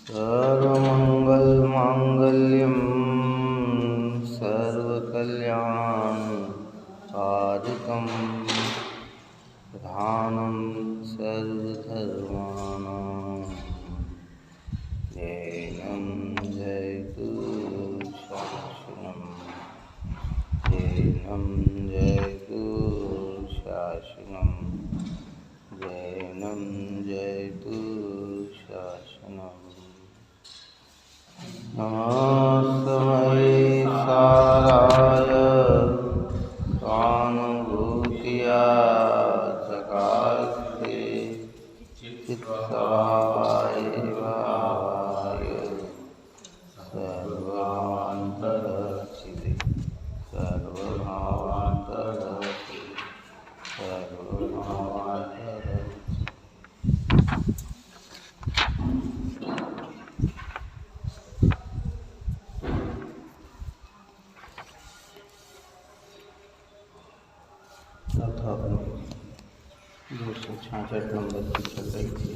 सर्वमङ्गलमाङ्गल्यं सर्वकल्याणसाधकं प्रधानं सर्वधर्माणां जैनं जयतु शासनं जैनं जयतु शासनं जैनं जयतु शासनं नमस्तमये साराय स्वानुभूत्या चकास्ते चित्तवाय सर्वान्तरचिते सर्वभावान्तरचिते सर्वभावान्तरचिते 266 नंबर की चल रही थी।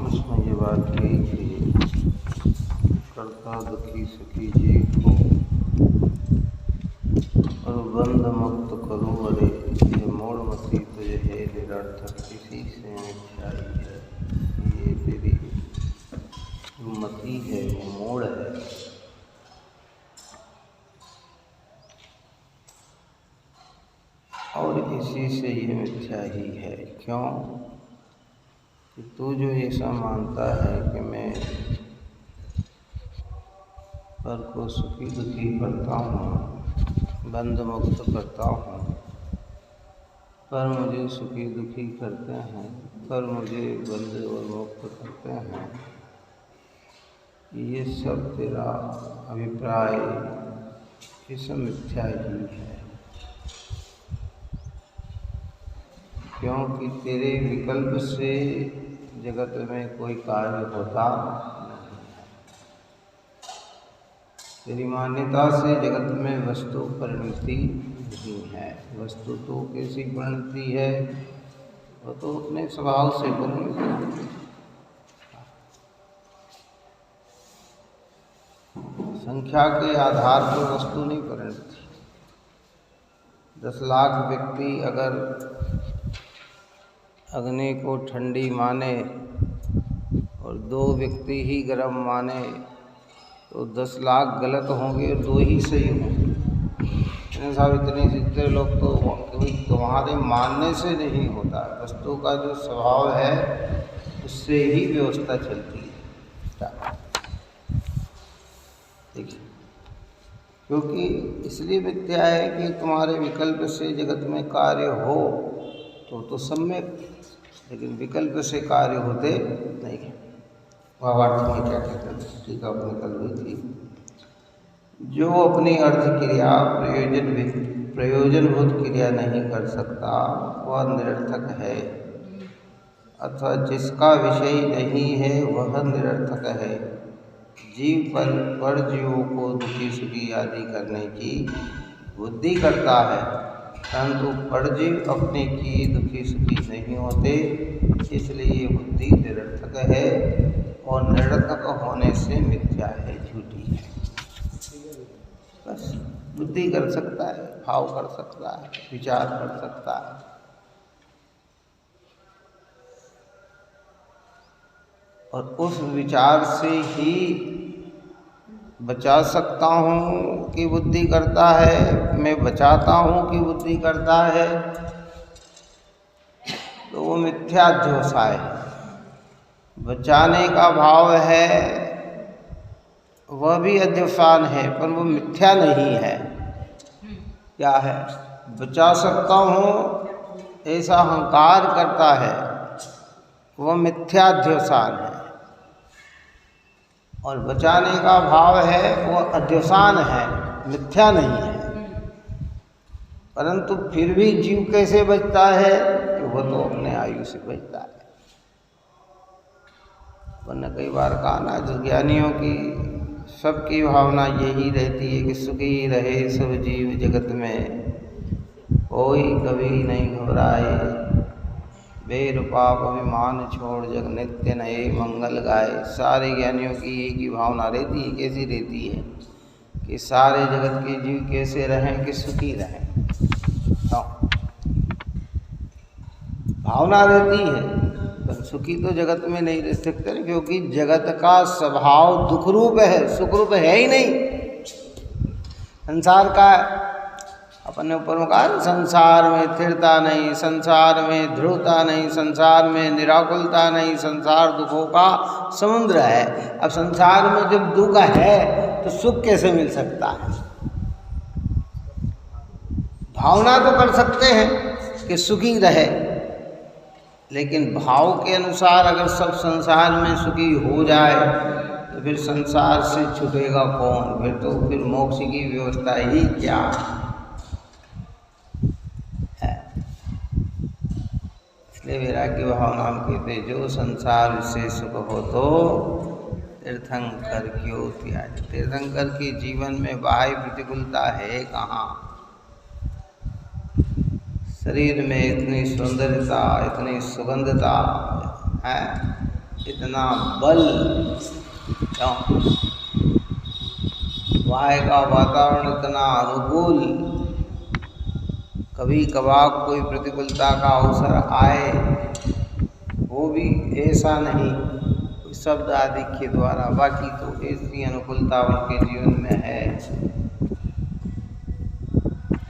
उसमें ये बात कही थी, कर्ता दुखी सुखी जीव को और बंध मुक्त करूँ अरे ये मोड़ मती तुझे है निरर्थक इसी से मिथ्याई है। ये तेरी मती है वो मोड़ है, और इसी से ये मिथ्या ही है। क्यों कि तू जो ऐसा मानता है कि मैं पर को सुखी दुखी करता हूँ, बंध मुक्त करता हूँ, पर मुझे सुखी दुखी करते हैं, पर मुझे बंध और मुक्त करते हैं, ये सब तेरा अभिप्राय ये सब मिथ्या ही है। क्योंकि तेरे विकल्प से जगत में कोई कार्य होता नहीं, तेरी मान्यता से जगत में वस्तु परिणति नहीं है। वस्तु तो कैसी परिणति है, वो तो अपने स्वभाव से परिणति है। संख्या के आधार पर वस्तु नहीं परिणति। 10 लाख व्यक्ति अगर अग्नि को ठंडी माने और 2 व्यक्ति ही गर्म माने तो 10 लाख गलत होंगे और 2 ही सही होंगे। साहब इतने जितने लोग तो तुम्हारे मानने से नहीं होता, वस्तु का जो स्वभाव है उससे ही व्यवस्था चलती है। देखिए, क्योंकि इसलिए मिथ्या है कि तुम्हारे विकल्प से जगत में कार्य हो तो सम्यक, लेकिन विकल्प से कार्य होते नहीं है। भावार्थ में क्या कहते हैं, ठीक है, निकल हुई थी। जो अपनी अर्थ क्रिया प्रयोजनभूत क्रिया नहीं कर सकता वह निरर्थक है, अथवा जिसका विषय नहीं है वह निरर्थक है। जीव पर जीवों को दुखी सुखी आदि करने की बुद्धि करता है, परंतु परजीव अपने की दुखी सुखी नहीं होते, इसलिए बुद्धि निरर्थक है और निरर्थक होने से मिथ्या है, झूठी है। बस बुद्धि कर सकता है, भाव कर सकता है, विचार कर सकता है, और उस विचार से ही बचा सकता हूँ कि बुद्धि करता है, मैं बचाता हूँ कि बुद्धि करता है, तो वो मिथ्याध्यासाय है। बचाने का भाव है वह भी अध्यवसान है, पर वो मिथ्या नहीं है। क्या है? बचा सकता हूँ ऐसा अहंकार करता है, वह मिथ्याध्यासान है। और बचाने का भाव है वो अध्यवसान है, मिथ्या नहीं है। परंतु फिर भी जीव कैसे बचता है कि वो तो अपने आयु से बचता है। वरना कई बार कहा ना, ज्ञानियों की सबकी भावना यही रहती है कि सुखी रहे सब जीव जगत में, कोई कभी नहीं घबराए, वेद पाप अभिमान छोड़ जग नित्य नए मंगल गाए। सारे ज्ञानियों की एक ही भावना रहती है। कैसी रहती है कि सारे जगत के जीव कैसे रहें कि सुखी रहें। तो भावना रहती है, पर सुखी तो जगत में नहीं रह सकते, क्योंकि जगत का स्वभाव दुख रूप है, सुख रूप है ही नहीं। संसार का अपने ऊपर में कहा, संसार में स्थिरता नहीं, संसार में दृढ़ता नहीं, संसार में निराकुलता नहीं, संसार दुखों का समुद्र है। अब संसार में जब दुख है तो सुख कैसे मिल सकता है? भावना तो कर सकते हैं कि सुखी रहे, लेकिन भाव के अनुसार अगर सब संसार में सुखी हो जाए तो फिर संसार से छूटेगा कौन? फिर मोक्ष की व्यवस्था ही क्या है? इसलिए वैराग्य भावना हम कहते, जो संसार से सुख हो तो तीर्थंकर क्यों त्याज। तीर्थंकर के जीवन में बाह्य प्रतिकूलता है कहाँ? शरीर में इतनी सौंदर्यता, इतनी सुगंधता है, इतना बल, क्यों? वहाँ का वातावरण इतना अनुकूल, कभी कभार कोई प्रतिकूलता का अवसर आए, वो भी ऐसा नहीं कोई शब्द आदि के द्वारा, बाकी तो ऐसी अनुकूलता उनके जीवन में है,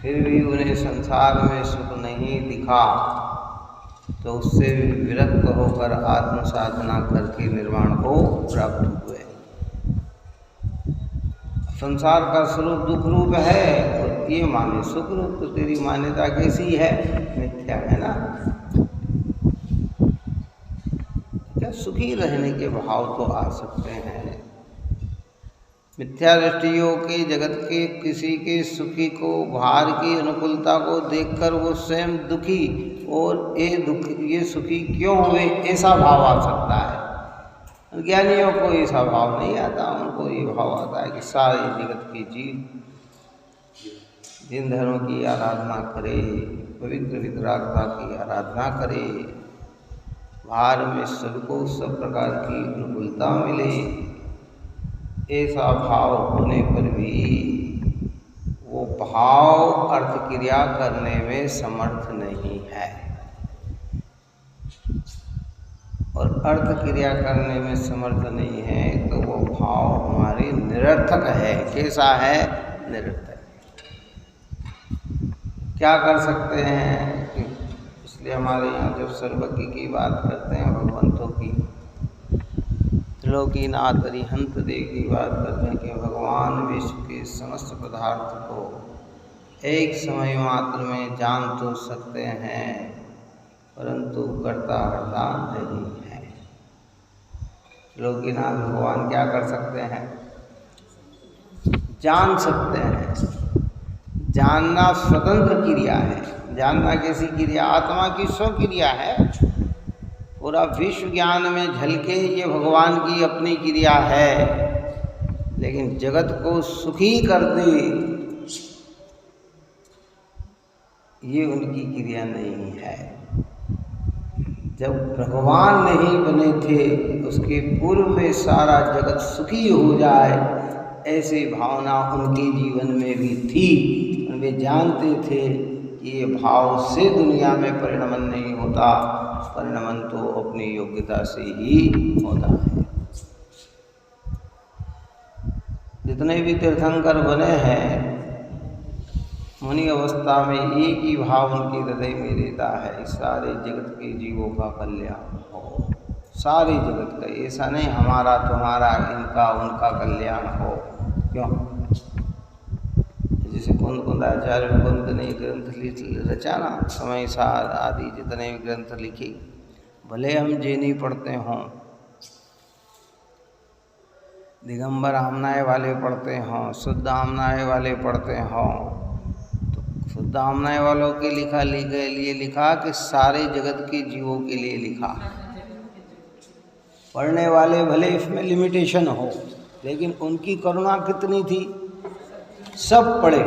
फिर भी उन्हें संसार में सुख नहीं दिखा, तो उससे विरक्त होकर आत्म साधना करके निर्वाण को प्राप्त हुए। संसार का स्वरूप दुख रूप है और ये माने सुख रूप, तो तेरी मान्यता कैसी है? मिथ्या है ना। क्या सुखी रहने के भाव तो आ सकते हैं। मिथ्या दृष्टियों के जगत के किसी के सुखी को, बाहर की अनुकूलता को देखकर वो स्वयं दुखी और ये सुखी क्यों हुए, ऐसा भाव आ सकता है। ज्ञानियों को ऐसा भाव नहीं आता, उनको ये भाव आता है कि सारे जगत के जीव जिन धर्मों की आराधना करे, पवित्र वितरागता की आराधना करे, बाहर में सबको सब प्रकार की अनुकूलता मिले, ऐसा भाव होने पर भी वो भाव अर्थ क्रिया करने में समर्थ नहीं है। और अर्थ क्रिया करने में समर्थ नहीं है तो वो भाव हमारे निरर्थक है। कैसा है? निरर्थक। क्या कर सकते हैं? इसलिए हमारे यहाँ जब सर्वज्ञ की बात करते हैं, भगवंतों की, त्रिलोकीनाथ अरिहंत देव की बात करते हैं कि भगवान विश्व के समस्त पदार्थ को एक समय मात्र में जान तो सकते हैं, परंतु करता हरता नहीं है। त्रिलोकीनाथ भगवान क्या कर सकते हैं? जान सकते हैं। जानना स्वतंत्र क्रिया है। जानना कैसी क्रिया? आत्मा की स्वक्रिया है। पूरा विश्व ज्ञान में झलके ये भगवान की अपनी क्रिया है, लेकिन जगत को सुखी कर दे ये उनकी क्रिया नहीं है। जब भगवान नहीं बने थे उसके पूर्व में सारा जगत सुखी हो जाए, ऐसी भावना उनके जीवन में भी थी। वे जानते थे कि ये भाव से दुनिया में परिणमन नहीं होता, परिणमन तो अपनी योग्यता से ही होता है। जितने भी तीर्थंकर बने हैं, मुनि अवस्था में एक ही भाव उनके हृदय में रहता है, सारे जगत के जीवों का कल्याण हो। सारे जगत का, ऐसा नहीं हमारा तुम्हारा, इनका उनका कल्याण हो। क्यों? जैसे कुंदाचार्य कुंद ने ग्रंथ रचा ना, समय सार आदि जितने भी ग्रंथ लिखे, भले हम जे नहीं पढ़ते हों, दिगंबर आमनाय वाले पढ़ते हों, शुद्ध आमनाय वाले पढ़ते हों, तो शुद्ध आमनाय वालों के लिए लिखा कि सारे जगत के जीवों के लिए लिखा। पढ़ने वाले भले इसमें लिमिटेशन हो, लेकिन उनकी करुणा कितनी थी, सब पढ़े।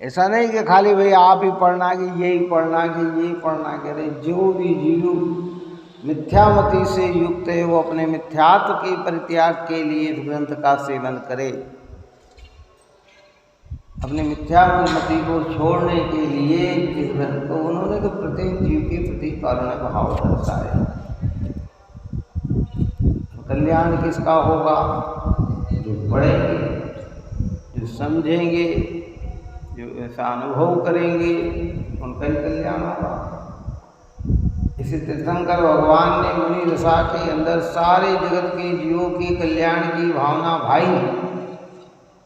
ऐसा नहीं कि खाली भाई आप ही पढ़ना कि यही पढ़ना कि यही पढ़ना करे। जो भी जीव मिथ्यामति से युक्त है वो अपने मिथ्यात्व के परित्याग के लिए इस ग्रंथ का सेवन करे। अपने मिथ्यामति को छोड़ने के लिए इस ग्रंथ को उन्होंने तो प्रत्येक जीव के प्रति कारुण्य भाव दर्शाया। कल्याण किसका होगा? जो पढ़ेंगे, जो समझेंगे, जो ऐसा अनुभव करेंगे, उनका ही कल्याण होगा। इसी तीर्थंकर भगवान ने मुनि दशा के अंदर सारे जगत के जीवों के कल्याण की भावना भाई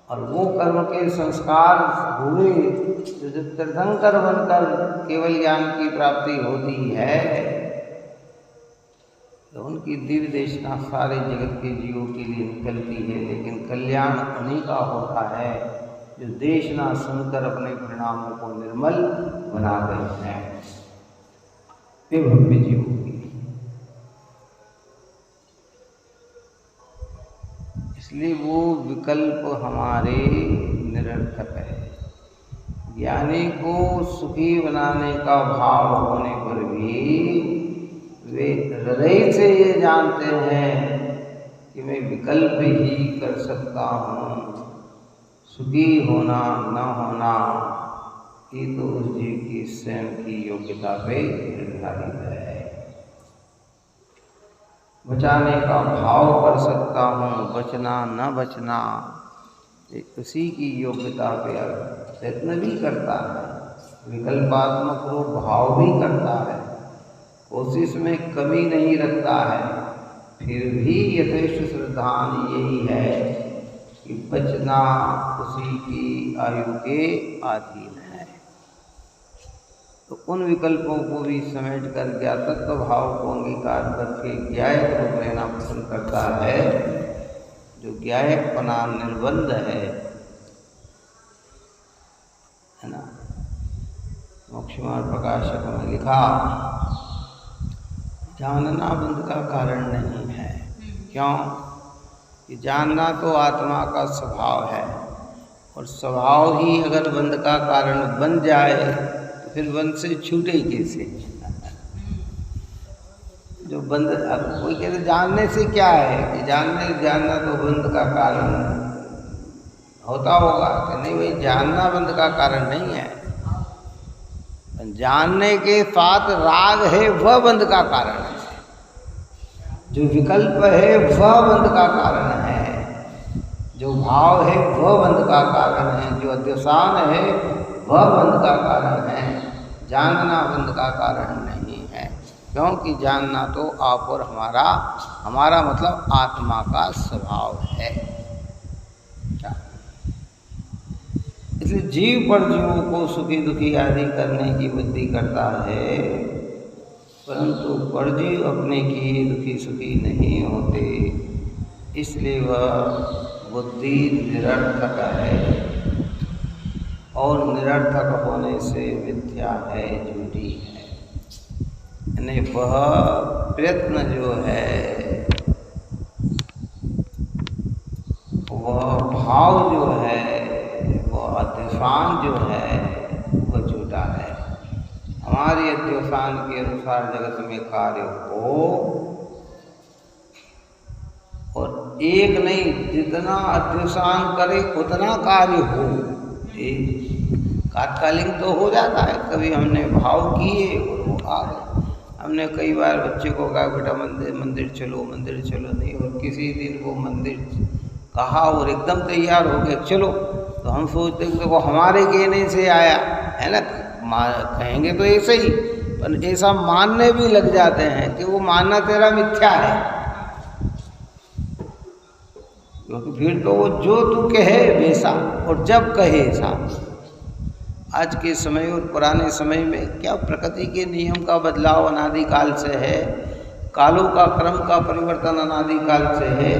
और वो कर्म के संस्कार हुए जो तीर्थंकर बनकर केवल ज्ञान की प्राप्ति होती है, तो उनकी दिव्य देशना सारे जगत के जीवों के लिए निकलती है। लेकिन कल्याण उन्हीं का होता है जो देशना सुनकर अपने परिणामों को निर्मल बना गए हैं, वे भव्य जीवों की। इसलिए वो विकल्प हमारे निरर्थक है। ज्ञानी को सुखी बनाने का भाव होने पर भी वे हृदय से ये जानते हैं कि मैं विकल्प ही कर सकता हूँ। सुखी होना न होना ये तो उस जीव की स्वयं की योग्यता पे निर्धारित है। बचाने का भाव कर सकता हूँ, बचना न बचना उसी की योग्यता पे प्रयत्न भी करता है, विकल्पात्मक रूप भाव भी करता है, कोशिश में कमी नहीं रखता है। फिर भी यथेष्ट श्रद्धान यही है कि बचना उसी की आयु के अधीन है। तो उन विकल्पों को भी समेट कर ज्ञातत्व भाव को अंगीकार करके ज्ञायक रूप लेना पसंद करता है। जो ज्ञायकपना निर्बंध है ना। मोक्षमार्ग प्रकाशक में लिखा, जानना बंध का कारण नहीं है। क्यों? कि जानना तो आत्मा का स्वभाव है, और स्वभाव ही अगर बंध का कारण बन जाए तो फिर बंध से छूटे कैसे? जो बंध, अब कोई कहते जानने से क्या है कि जानना तो बंध का कारण होता होगा कि नहीं? भाई जानना बंध का कारण नहीं है। जानने के साथ राग है वह बंध का कारण है। जो विकल्प है वह बंध का कारण है। जो भाव है वह बंध का कारण है। जो अध्यवसान है वह बंध का कारण है। जानना बंध का कारण नहीं है, क्योंकि जानना तो आप और हमारा मतलब आत्मा का स्वभाव है। इसलिए जीव पर जीवों को सुखी दुखी आदि करने की बुद्धि करता है, परंतु परजीव अपने की दुखी सुखी नहीं होते, इसलिए वह बुद्धि निरर्थक है। और निरर्थक होने से मिथ्या है, झूठी है। यानी वह प्रयत्न जो है, वह भाव जो है, वह अध्यवसान जो है, वह झूठा है। हमारे अध्यवसान के अनुसार जगत में कार्य हो, और एक नहीं जितना अध्यवसान करे उतना कार्य हो। तात्कालिक तो हो जाता है, कभी हमने भाव किए और वो आ गए। हमने कई बार बच्चे को कहा बेटा मंदिर चलो, नहीं, और किसी दिन वो मंदिर कहा और एकदम तैयार हो गए चलो, तो हम सोचते हैं देखो हमारे कहने से आया है ना, कहेंगे तो ऐसे ही, पर ऐसा मानने भी लग जाते हैं कि वो मानना तेरा मिथ्या है, क्योंकि फिर तो वो जो तू कहे वैसा और जब कहे ऐसा। आज के समय और पुराने समय में क्या प्रकृति के नियम का बदलाव अनादिकाल से है, कालों का क्रम का परिवर्तन अनादिकाल से है।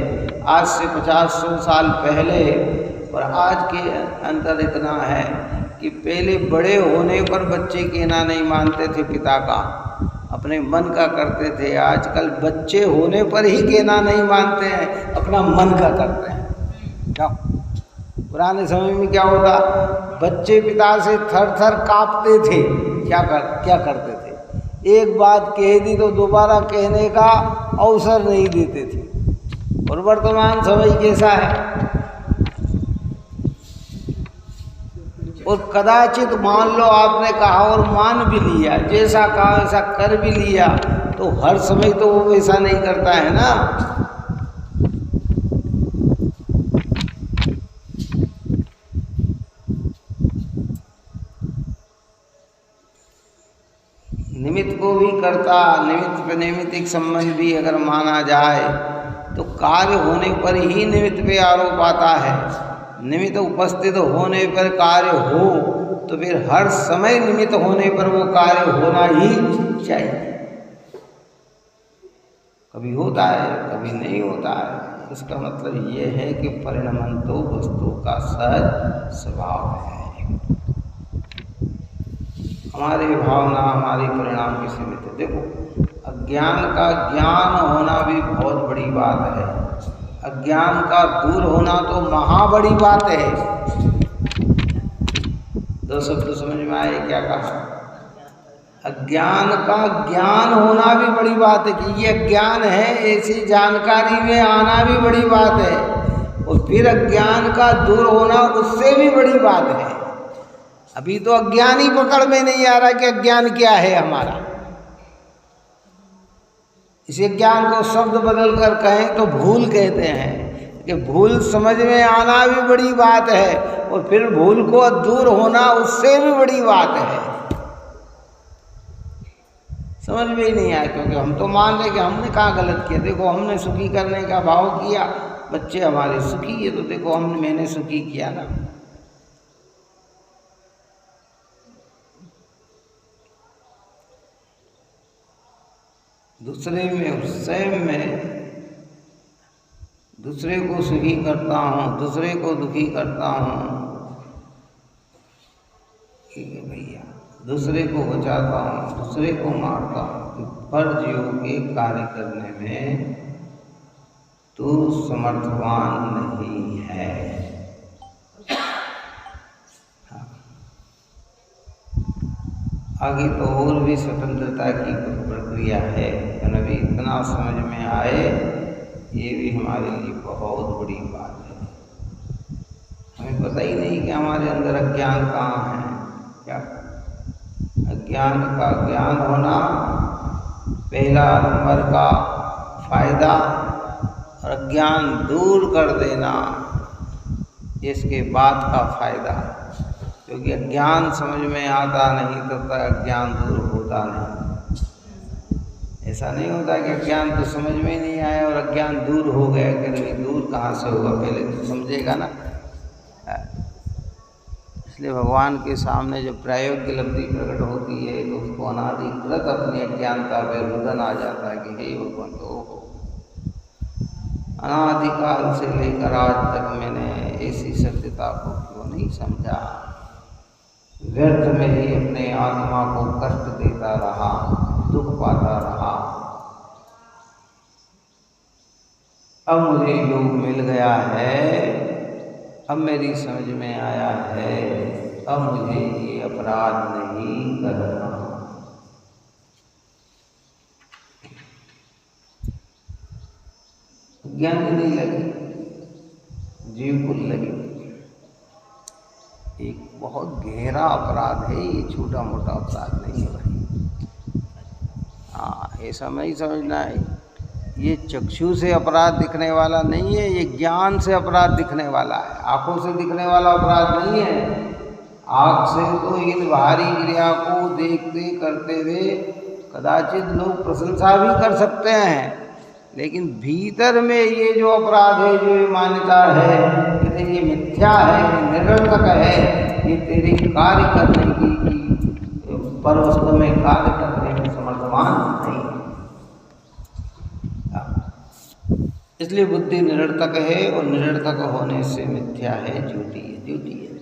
आज से 50-100 साल पहले और आज के अंतर इतना है कि पहले बड़े होने पर बच्चे कहना नहीं मानते थे पिता का, अपने मन का करते थे। आजकल बच्चे होने पर ही कहना नहीं मानते हैं, अपना मन का करते हैं। क्या पुराने समय में क्या होता, बच्चे पिता से थर थर कांपते थे। क्या करते थे, एक बात कह दी तो दोबारा कहने का अवसर नहीं देते थे। और वर्तमान समय कैसा है, और कदाचित मान लो आपने कहा और मान भी लिया, जैसा कहा वैसा कर भी लिया, तो हर समय तो वो वैसा नहीं करता है ना। निमित्त को भी करता, निमित्त नैमित्तिक संबंध भी अगर माना जाए तो कार्य होने पर ही निमित्त पे आरोप आता है। निमित्त उपस्थित होने पर कार्य हो तो फिर हर समय निमित्त होने पर वो कार्य होना ही चाहिए। कभी होता है, कभी नहीं होता है। इसका मतलब ये है कि परिणमन तो वस्तु का सहज स्वभाव है। हमारी भावना, हमारी परिणाम की सीमित है। देखो, अज्ञान का ज्ञान होना भी बहुत बड़ी बात है, अज्ञान का दूर होना तो महा बड़ी बात है। दो शब्द समझ में आए क्या कहा? अज्ञान का ज्ञान होना भी बड़ी बात है कि ये अज्ञान है, ऐसी जानकारी में आना भी बड़ी बात है। और फिर अज्ञान का दूर होना उससे भी बड़ी बात है। अभी तो अज्ञान ही पकड़ में नहीं आ रहा कि अज्ञान क्या है हमारा। इसे ज्ञान को शब्द बदल कर कहें तो भूल कहते हैं कि भूल समझ में आना भी बड़ी बात है, और फिर भूल को दूर होना उससे भी बड़ी बात है। समझ में ही नहीं आया, क्योंकि हम तो मान रहे कि हमने कहाँ गलत किया। देखो, हमने सुखी करने का भाव किया, बच्चे हमारे सुखी है, तो देखो मैंने सुखी किया ना। दूसरे में, स्वयं में दूसरे को सुखी करता हूँ, दूसरे को दुखी करता हूँ, ठीक है भैया, दूसरे को बचाता हूँ, दूसरे को मारता हूँ। फर्ज योग के कार्य करने में तू समर्थवान नहीं है। आगे तो और भी स्वतंत्रता की प्रक्रिया है, अभी इतना समझ में आए ये भी हमारे लिए बहुत बड़ी बात है। हमें पता ही नहीं कि हमारे अंदर अज्ञान कहाँ है। क्या अज्ञान का ज्ञान होना पहला नंबर का फायदा, और अज्ञान दूर कर देना इसके बाद का फायदा। क्योंकि अज्ञान समझ में आता नहीं तब तक अज्ञान दूर होता नहीं। ऐसा नहीं होता कि अज्ञान तो समझ में ही नहीं आया और अज्ञान दूर हो गया, कि दूर कहाँ से होगा, पहले तो समझेगा ना। इसलिए भगवान के सामने जब प्रायोगिक लब्धि प्रकट होती है तो उसको अनादिकृत अपनी अज्ञानता पे रुदन आ जाता है कि हे भगवान, तो अनादिकाल से लेकर आज तक मैंने ऐसी सत्यता को क्यों नहीं समझा। व्यर्थ में ही अपने आत्मा को कष्ट देता रहा, दुख पाता रहा। अब मुझे योग मिल गया है, अब मेरी समझ में आया है, अब मुझे ये अपराध नहीं करना। ज्ञान नहीं लगी, जीव को लगी। एक बहुत गहरा अपराध है ये, छोटा मोटा अपराध नहीं है भाई। हाँ, ऐसा नहीं समझना है। ये चक्षु से अपराध दिखने वाला नहीं है, ये ज्ञान से अपराध दिखने वाला है। आंखों से दिखने वाला अपराध नहीं है। आँख से तो इन बाहरी क्रिया को देखते करते हुए कदाचित लोग प्रशंसा भी कर सकते हैं, लेकिन भीतर में ये जो अपराध है, जो ये मान्यता है कि ये मिथ्या है, ये निरर्थक है, ये तेरे कार्य करने की पर वस्तु में कार्य करने में समर्थवान नहीं है। इसलिए बुद्धि निरर्थक है, और निरर्थक होने से मिथ्या है, झूठी है, झूठी है।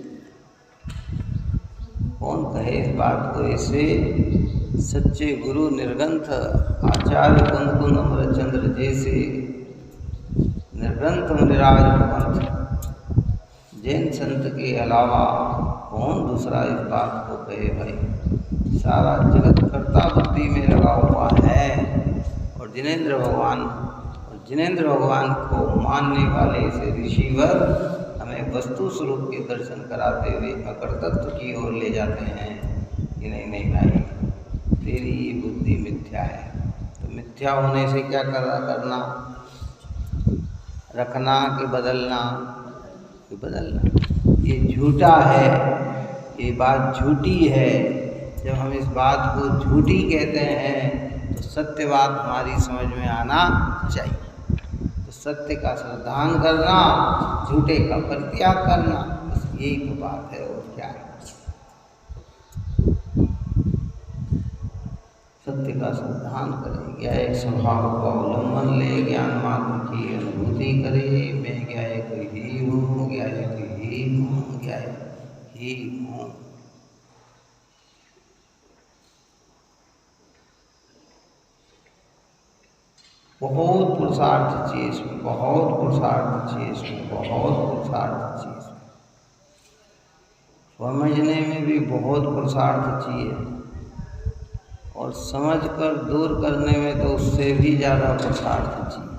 कौन कहे इस बात को ऐसे? सच्चे गुरु निर्ग्रंथ आचार्य कुंद अमरचंद्र जैसे निर्ग्रंथ निराज पंथ जैन संत के अलावा कौन दूसरा इस बात को कहे भाई। सारा जगत कर्ता बुद्धि में लगा हुआ है और जिनेंद्र भगवान को मानने वाले से ऋषिवर हमें वस्तु स्वरूप के दर्शन कराते हुए अकर्तृत्व की ओर ले जाते हैं कि नहीं भाई, तेरी ये बुद्धि मिथ्या है। तो मिथ्या होने से क्या करना, रखना कि बदलना? ये झूठा है, ये बात झूठी है। जब हम इस बात को झूठी कहते हैं तो सत्य बात हमारी समझ में आना चाहिए। तो सत्य का श्रद्धान करना, झूठे का परित्याग करना, बस यही तो बात है और क्या है। सत्य का श्रद्धान करें, क्या एक स्वभाव का अवलंबन ले, ज्ञान मात्र की अनुभूति करे। मैं क्या एक ही हूँ, क्या एक ही हूँ, क्या एक ही हूँ। बहुत पुरुषार्थ चाहिए इसमें, बहुत पुरुषार्थ चाहिए इसमें, बहुत पुरुषार्थ चाहिए इसमें। समझने में भी बहुत पुरुषार्थ चाहिए और समझकर दूर करने में तो उससे भी ज़्यादा पुरुषार्थ चाहिए।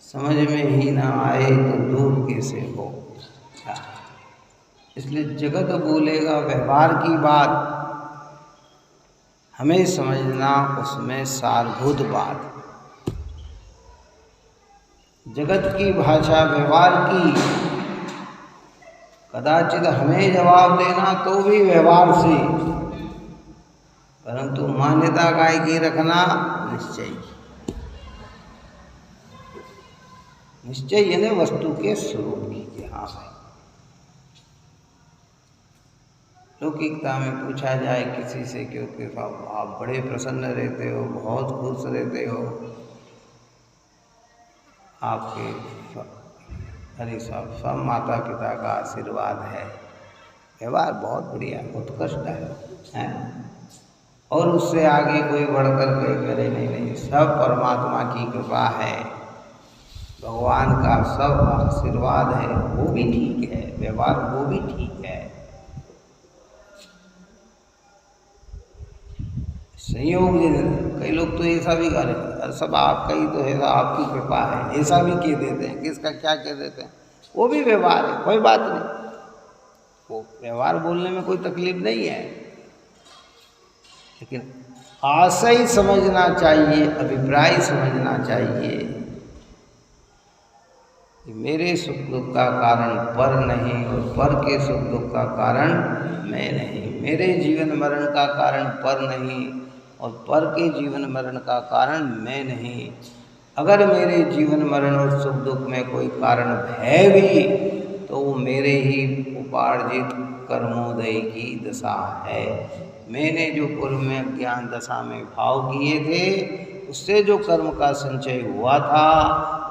समझ में ही ना आए तो दूर कैसे हो। इसलिए जगत बोलेगा व्यवहार की बात, हमें समझना उसमें सारभूत बात। जगत की भाषा व्यवहार की, कदाचित हमें जवाब देना तो भी व्यवहार से, परंतु मान्यता काय की रखना निश्चय। निश्चय यानी वस्तु के स्वरूप की। हाँ भाई, लौकिकता में पूछा जाए किसी से, क्योंकि आप बड़े प्रसन्न रहते हो, बहुत खुश रहते हो, आपके अरे सब माता पिता का आशीर्वाद है, व्यवहार बहुत बढ़िया उत्कृष्ट है। और उससे आगे कोई बढ़कर कोई करे नहीं, सब परमात्मा की कृपा है, भगवान का सब आशीर्वाद है, वो भी ठीक है, व्यवहार वो भी ठीक है। संयोग कई लोग तो ऐसा भी करें, सब आपका ही तो है, आपकी कृपा है, ऐसा भी कह देते हैं। किसका क्या कह देते हैं, वो भी व्यवहार है, कोई बात नहीं। वो व्यवहार बोलने में कोई तकलीफ नहीं है, लेकिन आशय समझना चाहिए, अभिप्राय समझना चाहिए कि मेरे सुख दुख का कारण पर नहीं और पर के सुख दुख का कारण मैं नहीं, मेरे जीवन मरण का कारण पर नहीं और पर के जीवन मरण का कारण मैं नहीं। अगर मेरे जीवन मरण और सुख दुख में कोई कारण है भी तो वो मेरे ही उपार्जित कर्मोदय की दशा है। मैंने जो पूर्व में ज्ञान दशा में भाव किए थे, उससे जो कर्म का संचय हुआ था,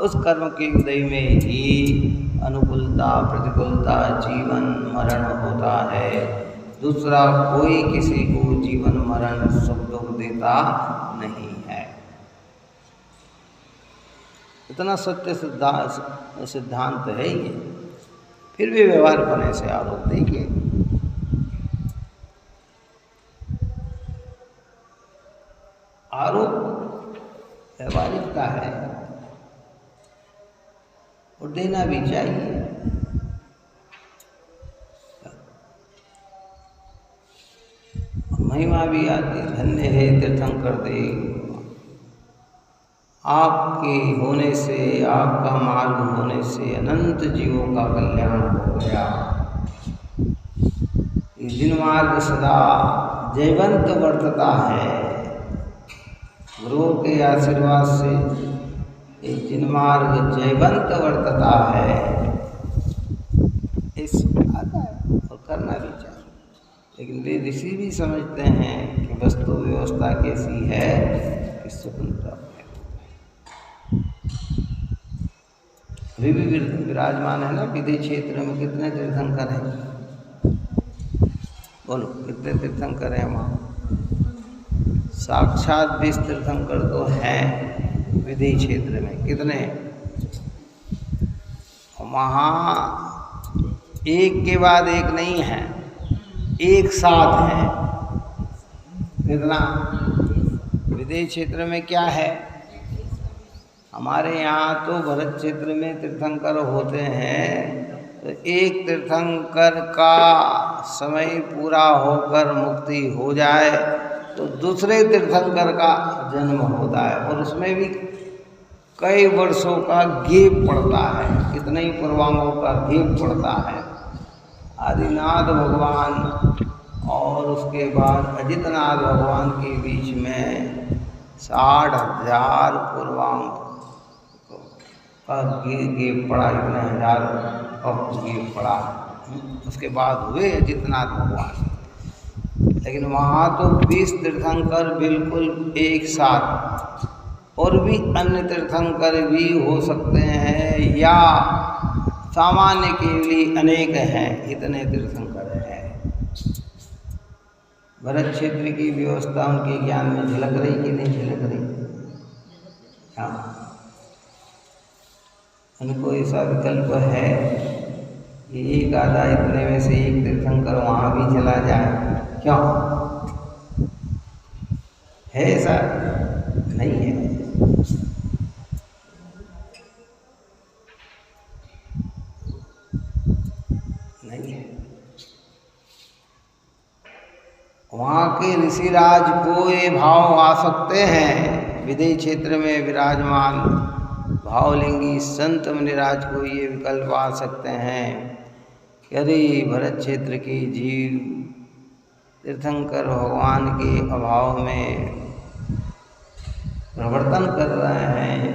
उस कर्म के उदय में ही अनुकूलता प्रतिकूलता जीवन मरण होता है। दूसरा कोई किसी को जीवन मरण सुख दुख देता नहीं है। इतना सत्य सिद्धांत है ये, फिर भी व्यवहार करने से आरोप देखिए। आरोप व्यवहारिक का है और देना भी चाहिए। महिमा भी आती, धन्य है तीर्थंकर देव, आपके होने से, आपका मार्ग होने से अनंत जीवों का कल्याण हो गया। ये जिन मार्ग सदा जयवंत वर्तता है, गुरुओं के आशीर्वाद से ये जिन मार्ग जयवंत वर्तता है, इस आता है और करना भी चाहिए। लेकिन वे ऋषि भी समझते हैं कि वस्तु व्यवस्था कैसी है कि स्वतंत्र अभी भी विराजमान है ना। विदेश क्षेत्र में कितने तीर्थंकर हैं, बोलो कितने तीर्थंकर हैं वहाँ? साक्षात 20 तीर्थंकर तो हैं विदेश क्षेत्र में, कितने? वहाँ एक के बाद एक नहीं है, एक साथ है। कितना? विदेश क्षेत्र में क्या है? हमारे यहाँ तो भरत क्षेत्र में तीर्थंकर होते हैं, तो एक तीर्थंकर का समय पूरा होकर मुक्ति हो जाए तो दूसरे तीर्थंकर का जन्म होता है, और उसमें भी कई वर्षों का गैप पड़ता है, कितने ही पूर्वांगों का गैप पड़ता है। आदिनाथ भगवान और उसके बाद अजितनाथ भगवान के बीच में 60,000 पूर्वांग का गैप पड़ा, इतने हजार का गैप पड़ा। उसके बाद हुए अजितनाथ भगवान। लेकिन वहाँ तो 20 तीर्थंकर बिल्कुल एक साथ, और भी अन्य तीर्थंकर भी हो सकते हैं, या सामान्य केवली अनेक हैं, इतने तीर्थंकर हैं। भरत क्षेत्र की व्यवस्था उनके ज्ञान में झलक रही कि नहीं झलक रही? हाँ, उनको ऐसा विकल्प है कि एक आधा इतने में से एक तीर्थंकर वहाँ भी चला जाए। क्यों है ऐसा? नहीं है। नहीं है। वहाँ के ऋषिराज को ये भाव आ सकते हैं, विदेश क्षेत्र में विराजमान भावलिंगी संत मुनिराज को ये विकल्प आ सकते हैं कि अरे भरत क्षेत्र के जीव तीर्थंकर भगवान के अभाव में प्रवर्तन कर रहे हैं,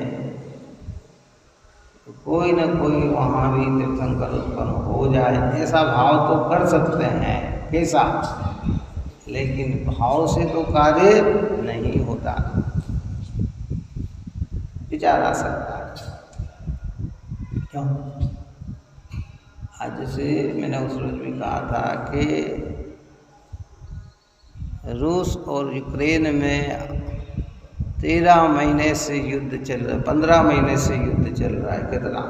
तो कोई न कोई वहाँ भी तीर्थंकर उत्पन्न हो जाए, ऐसा भाव तो कर सकते हैं। कैसा? लेकिन भाव से तो कार्य नहीं होता, विचार आ सकता है। क्यों? आज जैसे मैंने उस रोज भी कहा था कि रूस और यूक्रेन में 13 महीने से युद्ध चल रहा है, 15 महीने से युद्ध चल रहा है। कितना?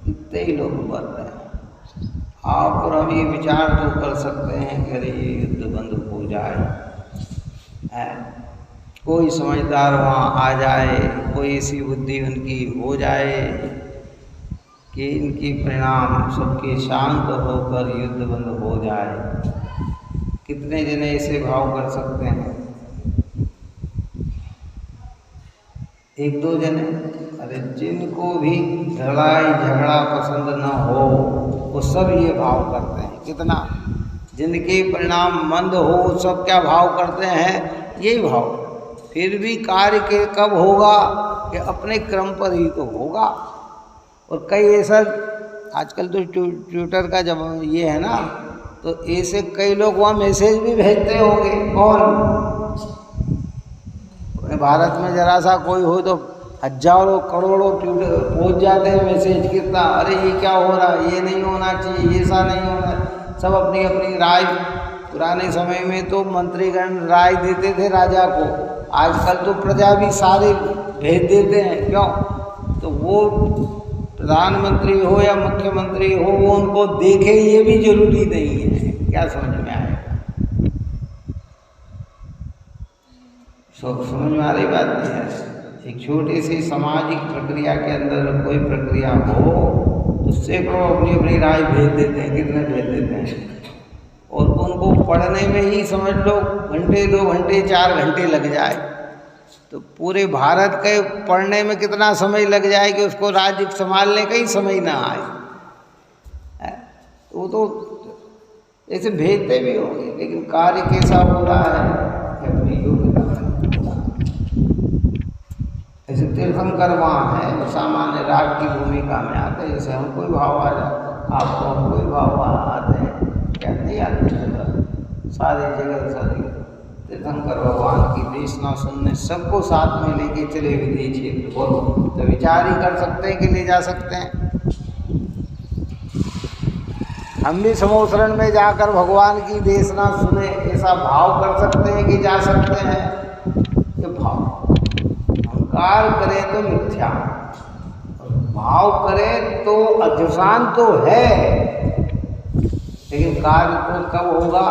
कितने ही लोग मर रहे हैं। आप और हम ये विचार तो कर सकते हैं कि अरे ये युद्ध बंद हो जाए, कोई समझदार वहाँ आ जाए, कोई ऐसी बुद्धि उनकी हो जाए कि इनकी परिणाम सबके शांत होकर युद्ध बंद हो जाए। कितने जने ऐसे भाव कर सकते हैं? एक दो जने? अरे जिनको भी लड़ाई झगड़ा पसंद न हो वो सब ये भाव करते हैं। कितना? जिनके परिणाम मंद हो सब क्या भाव करते हैं? यही भाव। फिर भी कार्य के कब होगा कि अपने क्रम पर ही तो होगा। और कई ऐसा आजकल तो ट्विटर का जब ये है ना, तो ऐसे कई लोग वहाँ मैसेज भी भेजते होंगे। कौन? भारत में जरा सा कोई हो तो हजारों करोड़ों ट्विटर पहुँच जाते हैं मैसेज। कितना? अरे ये क्या हो रहा है, ये नहीं होना चाहिए, ये ऐसा नहीं होना। सब अपनी अपनी राय। पुराने समय में तो मंत्रीगण राय देते थे राजा को, आजकल तो प्रजा भी सारे भेज देते हैं। क्यों? तो वो प्रधानमंत्री हो या मुख्यमंत्री हो वो उनको देखे ये भी जरूरी नहीं है। क्या समझ में आएगा? समझ में आ रही बात नहीं है। एक छोटी सी सामाजिक प्रक्रिया के अंदर कोई प्रक्रिया हो तो सैकड़ों अपनी अपनी राय भेज देते हैं। कितने भेज देते हैं? और उनको पढ़ने में ही समझ लो घंटे 2 घंटे 4 घंटे लग जाए, तो पूरे भारत के पढ़ने में कितना समय लग जाए कि उसको राज्य संभालने का ही समय ना आए। वो तो ऐसे भेजते भी होंगे, लेकिन कार्य कैसा हो रहा है अपनी योग्यता। ऐसे तीर्थंकर वहाँ है वो सामान्य राग की भूमिका में आते हैं। जैसे हम कोई भाव आ जाए, आपको हम कोई भाव वहाँ आते हैं, क्या नहीं आते हैं? सारी जगह सारी तीर्थंकर भगवान की देशना सुनने सबको साथ में लेके चले विदेश क्षेत्र। बोलो तो विचार ही कर सकते हैं कि ले जा सकते हैं। हम भी समोसरण में जाकर भगवान की देशना सुने, ऐसा भाव कर सकते हैं कि जा सकते हैं? तो भाव अहंकार करें तो मिथ्या, भाव करें तो अध्यवसान तो है, लेकिन कार्य तो कब होगा?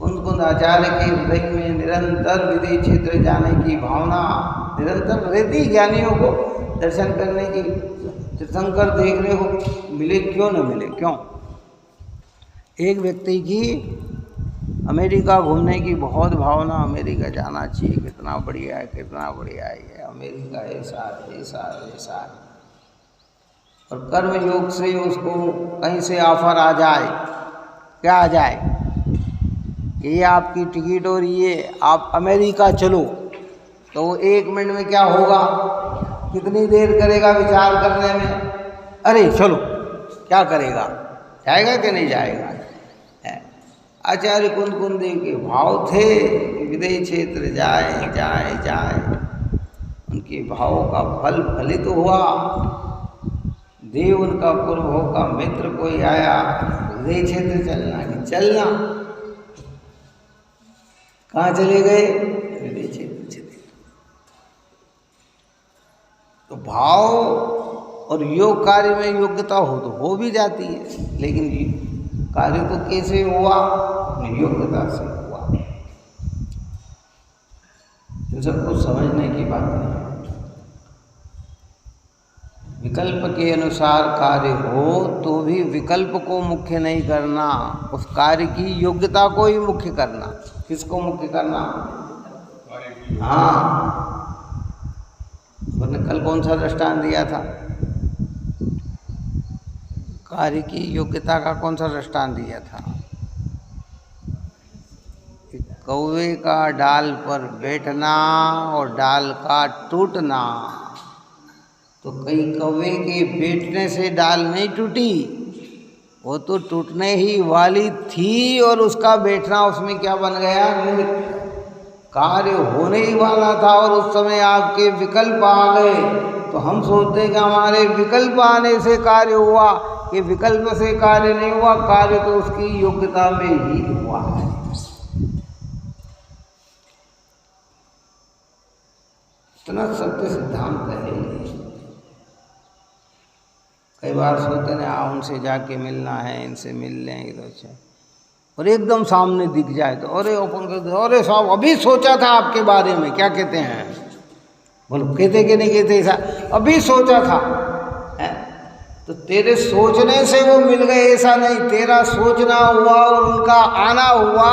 कुंद आचार्य के हृदय में निरंतर विदेह क्षेत्र जाने की भावना निरंतर रहती, ज्ञानियों को दर्शन करने की, तीर्थंकर देखने को मिले क्यों न मिले, क्यों? एक व्यक्ति की अमेरिका घूमने की बहुत भावना, अमेरिका जाना चाहिए, कितना बढ़िया है, कितना बढ़िया है ये अमेरिका, ऐसा ऐसा ऐसा, और कर्म योग से उसको कहीं से ऑफर आ जाए, क्या आ जाए, ये आपकी टिकट और ये आप अमेरिका चलो, तो वो 1 मिनट में क्या होगा, कितनी देर करेगा विचार करने में, अरे चलो, क्या करेगा, जाएगा कि नहीं जाएगा? आचार्य कुंद देव के भाव थे कि विदेह क्षेत्र जाए जाए जाए, उनके भावों का फल फलित हुआ। देव उनका पूर्व का मित्र कोई आया, विदेह क्षेत्र चलना कि चलना, कहाँ चले गए? विदेह क्षेत्र चले। तो भाव और योग कार्य में योग्यता हो तो हो भी जाती है, लेकिन कार्य तो कैसे हुआ? अपनी योग्यता से हुआ। इन सबको समझने की बात है। विकल्प के अनुसार कार्य हो तो भी विकल्प को मुख्य नहीं करना, उस कार्य की योग्यता को ही मुख्य करना। किसको मुख्य करना? हाँ, मैंने कल कौन सा दृष्टांत दिया था? कार्य की योग्यता का कौन सा दृष्टांत दिया था? कि कौवे का डाल पर बैठना और डाल का टूटना। तो कई कौवे के बैठने से डाल नहीं टूटी, वो तो टूटने ही वाली थी, और उसका बैठना उसमें क्या बन गया? निमित्त। कार्य होने ही वाला था और उस समय आपके विकल्प आ गए, तो हम सोचते हैं कि हमारे विकल्प आने से कार्य हुआ, कि विकल्प से कार्य नहीं हुआ, कार्य तो उसकी योग्यता में ही हुआ है। इतना सत्य सिद्धांत है। कई बार सोचते हैं उनसे जाके मिलना है, इनसे मिल लेंगे तो अच्छा, और एकदम सामने दिख जाए तो अरे ओपन कर दो, अरे साहब अभी सोचा था आपके बारे में, क्या कहते हैं, बोलो कहते कि नहीं कहते? ऐसा अभी सोचा था है? तो तेरे सोचने से वो मिल गए ऐसा नहीं, तेरा सोचना हुआ और उनका आना हुआ,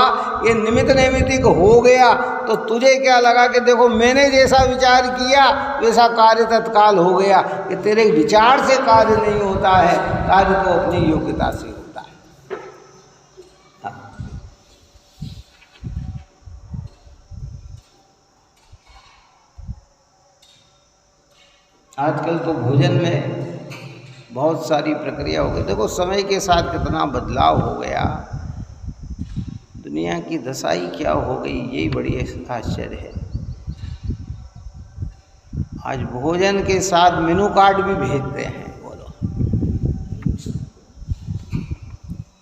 ये निमित्त नैमित्तिक हो गया। तो तुझे क्या लगा कि देखो मैंने जैसा विचार किया वैसा कार्य तत्काल हो गया? कि तेरे विचार से कार्य नहीं होता है, कार्य तो अपनी योग्यता से होता है। आजकल तो भोजन में बहुत सारी प्रक्रिया हो गई। देखो समय के साथ कितना बदलाव हो गया, दुनिया की दशाई क्या हो गई, यही बड़ी आश्चर्य है। आज भोजन के साथ मेनू कार्ड भी भेजते हैं। बोलो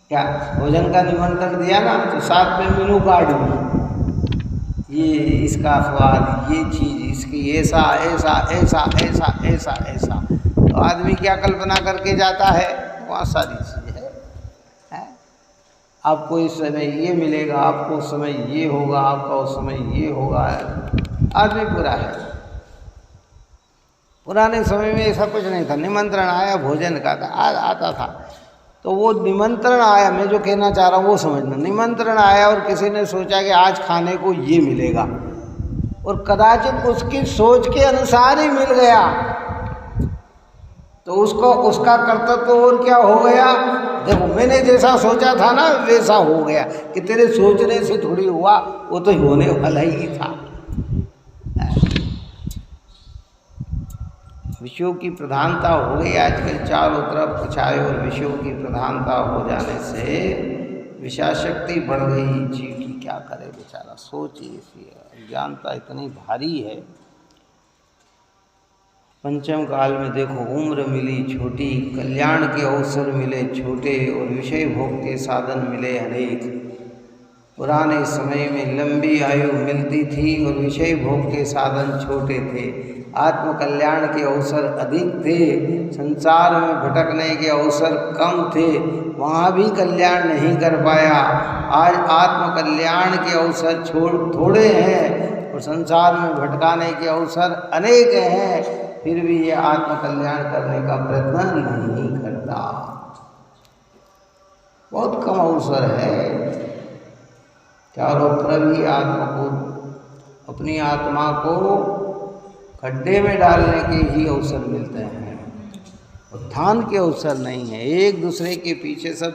क्या? भोजन का निमंत्रण दिया ना, तो साथ में मेनू कार्ड भी, ये इसका स्वाद, ये चीज़ इसकी ऐसा ऐसा ऐसा ऐसा ऐसा ऐसा। तो आदमी क्या कल्पना करके जाता है, वहाँ सारी चीज़ है। आपको इस समय ये मिलेगा, आपको उस समय ये होगा, आपका उस समय ये होगा। आदमी पूरा है। पुराने समय में ऐसा कुछ नहीं था। निमंत्रण आया भोजन का आता था, तो वो निमंत्रण आया, मैं जो कहना चाह रहा हूँ वो समझना। निमंत्रण आया और किसी ने सोचा कि आज खाने को ये मिलेगा, और कदाचित उसकी सोच के अनुसार ही मिल गया, तो उसको उसका कर्तव्य तो और क्या हो गया? देखो मैंने जैसा सोचा था ना वैसा हो गया, कि तेरे सोचने से थोड़ी हुआ, वो तो होने वाला ही था। विषयों की प्रधानता हो गई आजकल, चारों तरफ छाए, और विषयों की प्रधानता हो जाने से विषयाशक्ति बढ़ गई जीव की। क्या करे बेचारा, सोच ऐसी है, अज्ञानता इतनी भारी है। पंचम काल में देखो, उम्र मिली छोटी, कल्याण के अवसर मिले छोटे, और विषय भोग के साधन मिले अनेक। पुराने समय में लंबी आयु मिलती थी और विषय भोग के साधन छोटे थे। आत्मकल्याण के अवसर अधिक थे, संसार में भटकने के अवसर कम थे, वहाँ भी कल्याण नहीं कर पाया। आज आत्मकल्याण के अवसर थोड़े हैं और संसार में भटकाने के अवसर अनेक हैं, फिर भी ये आत्मकल्याण करने का प्रयत्न नहीं करता। बहुत कम अवसर है। चारों तरफ ही आत्मा को, अपनी आत्मा को खड्डे में डालने के ही अवसर मिलते हैं, उत्थान के अवसर नहीं है। एक दूसरे के पीछे सब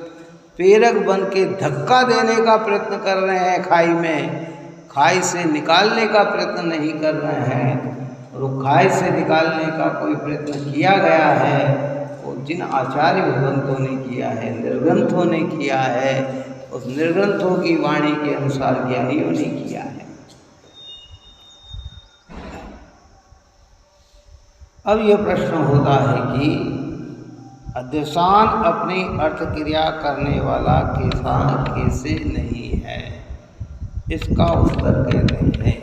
प्रेरक बन के धक्का देने का प्रयत्न कर रहे हैं, खाई में, खाई से निकालने का प्रयत्न नहीं कर रहे हैं। और वो खाई से निकालने का कोई प्रयत्न किया गया है वो जिन आचार्य भगवंतों ने किया है, निर्ग्रंथों ने किया है, उस निर्ग्रंथों की वाणी के अनुसार ज्ञानियों ने किया है। अब यह प्रश्न होता है कि अध्यवसान अपनी अर्थ क्रिया करने वाला कैसे नहीं है, इसका उत्तर कहते हैं।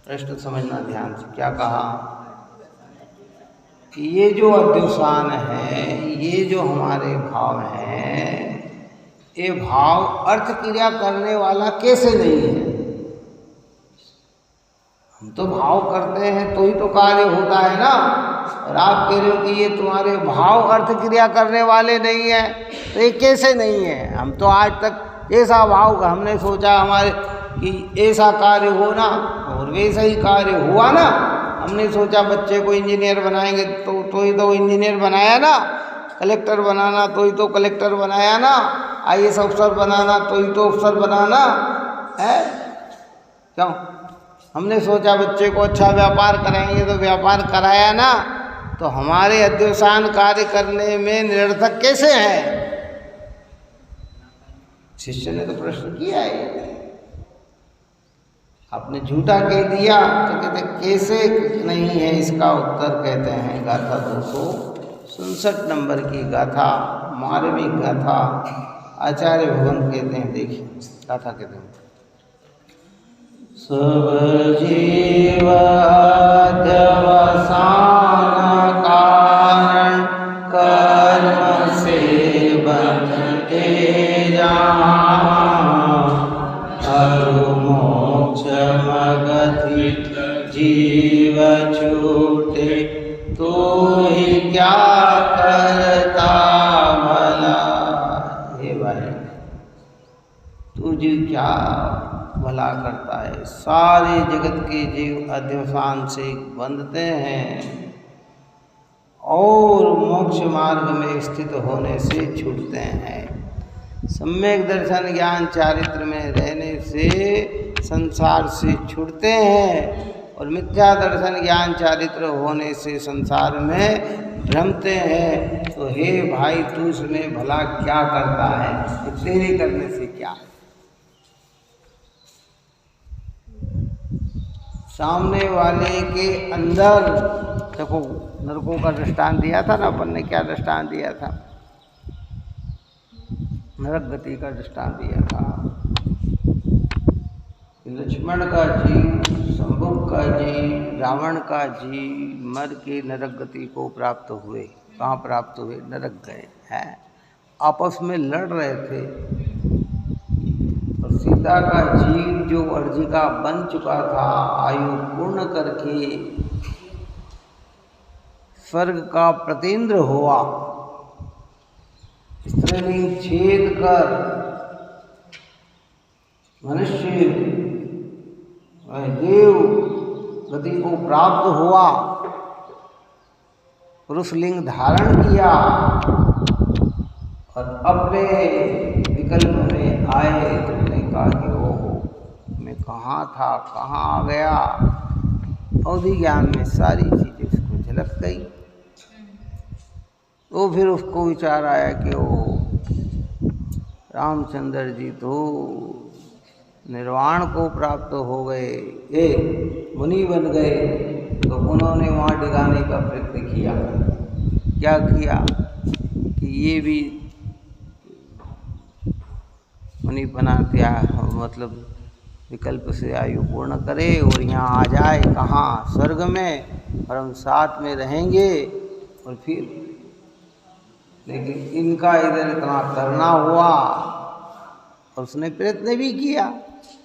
प्रश्न समझना ध्यान से। क्या कहा कि ये जो अध्यवसान है, ये जो हमारे भाव हैं, ये भाव अर्थ क्रिया करने वाला कैसे नहीं है। हम तो भाव करते हैं तो ही तो कार्य होता है ना। और आप कह रहे हो कि ये तुम्हारे भाव अर्थ क्रिया करने वाले नहीं है, तो ये कैसे नहीं है। हम तो आज तक ऐसा भाव हमने सोचा हमारे कि ऐसा कार्य हो ना, और वैसा ही कार्य हुआ ना। हमने सोचा बच्चे को इंजीनियर बनाएंगे तो ही तो इंजीनियर बनाया ना, कलेक्टर बनाना तो ही तो कलेक्टर बनाया ना, IAS अफसर बनाना तो ही तो अफसर बनाना है। क्यों? हमने सोचा बच्चे को अच्छा व्यापार कराएंगे तो व्यापार कराया ना। तो हमारे अध्यवसान कार्य करने में निरर्थक कैसे है। शिष्य ने तो प्रश्न किया है, आपने झूठा कह दिया तो कहते कैसे नहीं है। इसका उत्तर कहते हैं गाथा 267 नंबर की गाथा, मार्मिक गाथा, आचार्य भगवंत कहते हैं। देखिए गाथा कहते हैं, सब जीव अध्यवसान कारण कर्म से बंधते मोक्ष मगति जीव छूटे, तो ही क्या करता भला। हे भाई, तुझे क्या भला करता है। सारे जगत के जीव अध्यवसान से बंधते हैं और मोक्ष मार्ग में स्थित होने से छूटते हैं। सम्यक दर्शन ज्ञान चारित्र में रहने से संसार से छूटते हैं और मिथ्या दर्शन ज्ञान चारित्र होने से संसार में भ्रमते हैं। तो हे भाई, तू इसमें भला क्या करता है, तेरे करने से क्या है। सामने वाले के अंदर देखो, नरकों का दृष्टांत दिया था ना अपन ने। क्या दृष्टांत दिया था? नरक गति का दृष्टांत दिया था। लक्ष्मण का जीव, शंभुक का जीव, रावण का जीव मर के नरक गति को प्राप्त हुए। कहाँ प्राप्त हुए? नरक गए हैं। आपस में लड़ रहे थे और सीता का जीव जो अर्जिका बन चुका था, आयु पूर्ण करके स्वर्ग का प्रतिन्द्र हुआ, स्त्रीलिंग छेद कर मनुष्य देव गति को प्राप्त हुआ, पुरुष लिंग धारण किया और अपने विकल्प में आए। तुमने कहा कि ओहो, मैं कहाँ था, कहाँ आ गया। अवधि ज्ञान में सारी चीज़ें उसको झलक गई। तो फिर उसको विचार आया कि ओहो, रामचंद्र जी तो निर्वाण को प्राप्त हो गए, ये मुनि बन गए। तो उन्होंने वहाँ डिगाने का प्रयत्न किया। क्या किया कि ये भी मुनि बना दिया, मतलब विकल्प से आयु पूर्ण करे और यहाँ आ जाए। कहाँ? स्वर्ग में। और हम साथ में रहेंगे और फिर, लेकिन इनका इधर इतना करना हुआ और उसने प्रयत्न भी किया,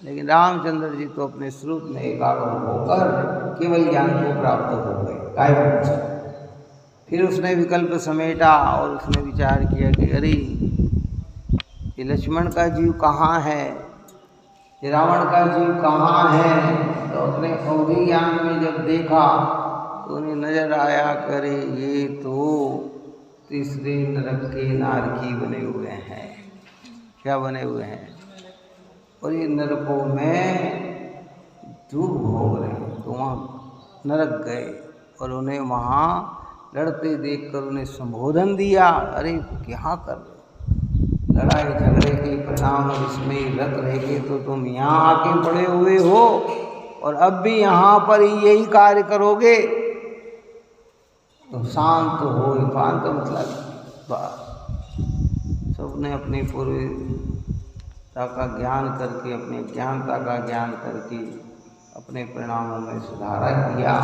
लेकिन रामचंद्र जी तो अपने स्वरूप में एकाग्र होकर केवल ज्ञान को प्राप्त हो गए कायम। फिर उसने विकल्प समेटा और उसने विचार किया कि अरे ये लक्ष्मण का जीव कहाँ है, ये रावण का जीव कहाँ है। तो अपने अवधि ज्ञान में जब देखा तो उन्हें नजर आया करे ये तो तीसरे नरक के नारकी बने हुए हैं। क्या बने हुए हैं? और ये नरकों में दुख भोग रहे हैं। तो वहाँ नरक गए और उन्हें वहाँ लड़ते देखकर उन्हें संबोधन दिया, अरे क्या कर रहे हो, लड़ाई झगड़े के परिणाम और इसमें रत रह के तो तुम यहाँ आके पड़े हुए हो और अब भी यहाँ पर यही कार्य करोगे, तो शांत हो। शांत मतलब सबने अपनी पूर्वता का ज्ञान करके, अपनी ज्ञानता का ज्ञान करके अपने परिणामों में सुधारा किया।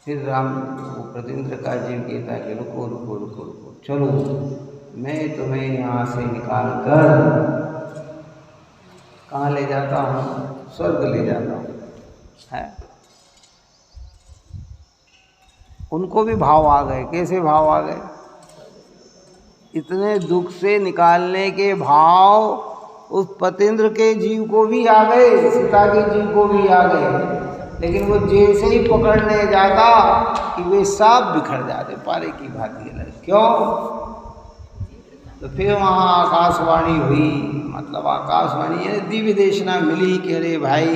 फिर राम वो प्रतिन्द्र का जीव कहता है कि रुको रुको रुको रुको, चलो मैं तुम्हें यहाँ से निकाल कर कहाँ ले जाता हूँ? स्वर्ग ले जाता हूँ। है, उनको भी भाव आ गए। कैसे भाव आ गए? इतने दुख से निकालने के भाव उस पतेंद्र के जीव को भी आ गए, सीता के जीव को भी आ गए। लेकिन वो जैसे ही पकड़ने जाता कि वे सांप बिखर जाते पारे की भांति अलग। क्यों? तो फिर वहाँ आकाशवाणी हुई, मतलब आकाशवाणी है दिव्य देशना मिली कि अरे भाई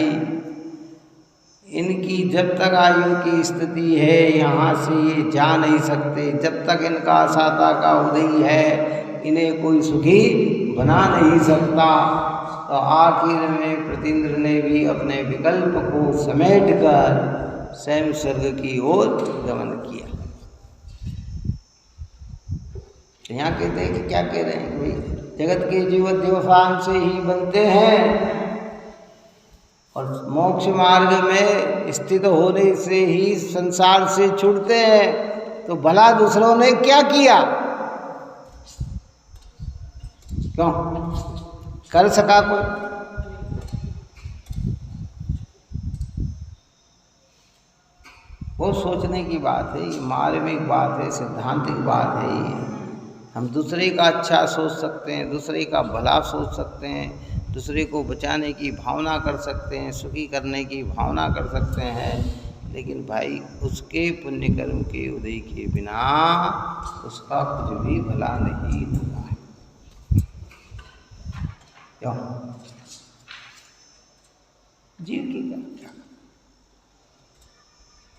इनकी जब तक आयु की स्थिति है यहाँ से ये जा नहीं सकते, जब तक इनका साता का उदय है इन्हें कोई सुखी बना नहीं सकता। तो आखिर में प्रतिन्द्र ने भी अपने विकल्प को समेटकर स्वयं स्वर्ग की ओर गमन किया। यहाँ कहते हैं कि क्या कह रहे हैं भाई, जगत के जीव देवसान से ही बनते हैं और मोक्ष मार्ग में स्थित होने से ही संसार से छूटते हैं। तो भला दूसरों ने क्या किया? क्यों कर सका कोई? वो सोचने की बात है, ये मार्मिक बात है, सिद्धांतिक बात है। ये हम दूसरे का अच्छा सोच सकते हैं, दूसरे का भला सोच सकते हैं, दूसरे को बचाने की भावना कर सकते हैं, सुखी करने की भावना कर सकते हैं, लेकिन भाई उसके पुण्य कर्म के उदय के बिना उसका कुछ भी भला नहीं होता है। क्यों? जीव की क्या?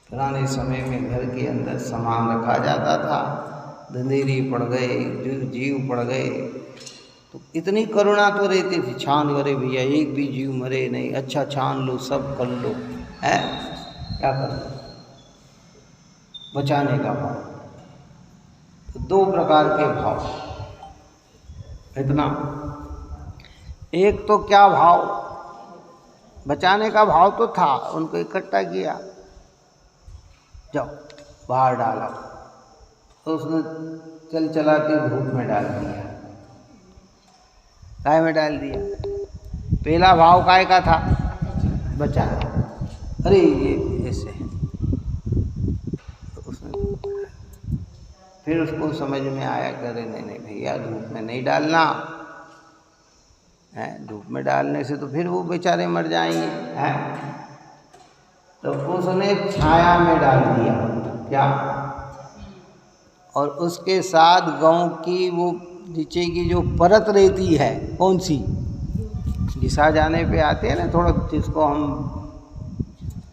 पुराने समय में घर के अंदर सामान रखा जाता था, धंधेरी पड़ गए, जीव पड़ गए, तो इतनी करुणा तो रहती थी, छान करे भैया एक भी जीव मरे नहीं, अच्छा छान लो, सब कर लो, है क्या कर लो, बचाने का भाव। तो दो प्रकार के भाव, इतना एक तो क्या भाव, बचाने का भाव तो था, उनको इकट्ठा किया, जाओ बाहर डाला, तो उसने चल चला के धूप में डाल दिया। काय में डाल दिया? पहला भाव काय का था? बचाना। अरे ये ऐसे, तो उसने फिर उसको समझ में आया कि अरे नहीं नहीं भैया धूप में नहीं डालना है, धूप में डालने से तो फिर वो बेचारे मर जाएंगे, हैं? तो उसने छाया में डाल दिया। क्या? और उसके साथ गांव की वो नीचे की जो परत रहती है, कौन सी, घिसा जाने पे आते हैं ना थोड़ा, जिसको हम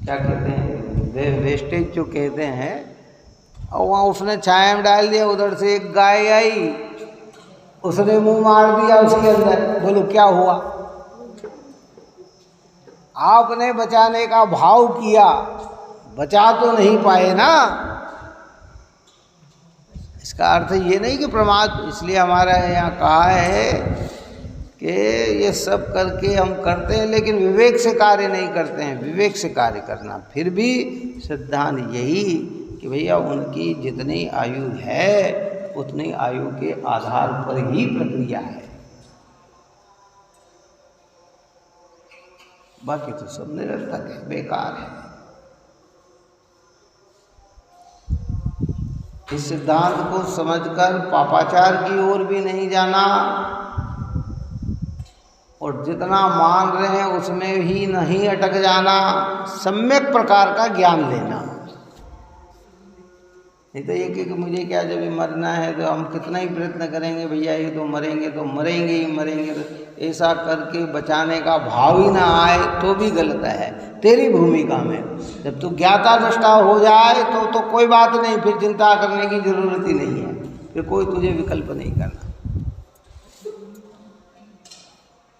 क्या कहते हैं, वेस्टेज जो कहते हैं, और वहाँ उसने छाया में डाल दिया। उधर से एक गाय आई, उसने मुंह मार दिया उसके अंदर। बोलो क्या हुआ? आपने बचाने का भाव किया, बचा तो नहीं पाए ना। इसका अर्थ ये नहीं कि प्रमाद, इसलिए हमारा यहाँ कहा है कि ये सब करके हम करते हैं लेकिन विवेक से कार्य नहीं करते हैं। विवेक से कार्य करना, फिर भी सिद्धांत यही कि भैया उनकी जितनी आयु है उतनी आयु के आधार पर ही प्रक्रिया है, बाकी तो सब निरर्थक है, बेकार है। इस सिद्धांत को समझकर पापाचार की ओर भी नहीं जाना और जितना मान रहे हैं उसमें ही नहीं अटक जाना, सम्यक प्रकार का ज्ञान लेना। नहीं तो एक मुझे क्या, जब भी मरना है तो हम कितना ही प्रयत्न करेंगे, भैया ये तो मरेंगे ही मरेंगे, तो ऐसा करके बचाने का भाव ही ना आए तो भी गलत है तेरी भूमिका में। जब तू ज्ञाता दृष्टा हो जाए तो कोई बात नहीं, फिर चिंता करने की जरूरत ही नहीं है, फिर कोई तुझे विकल्प नहीं करना।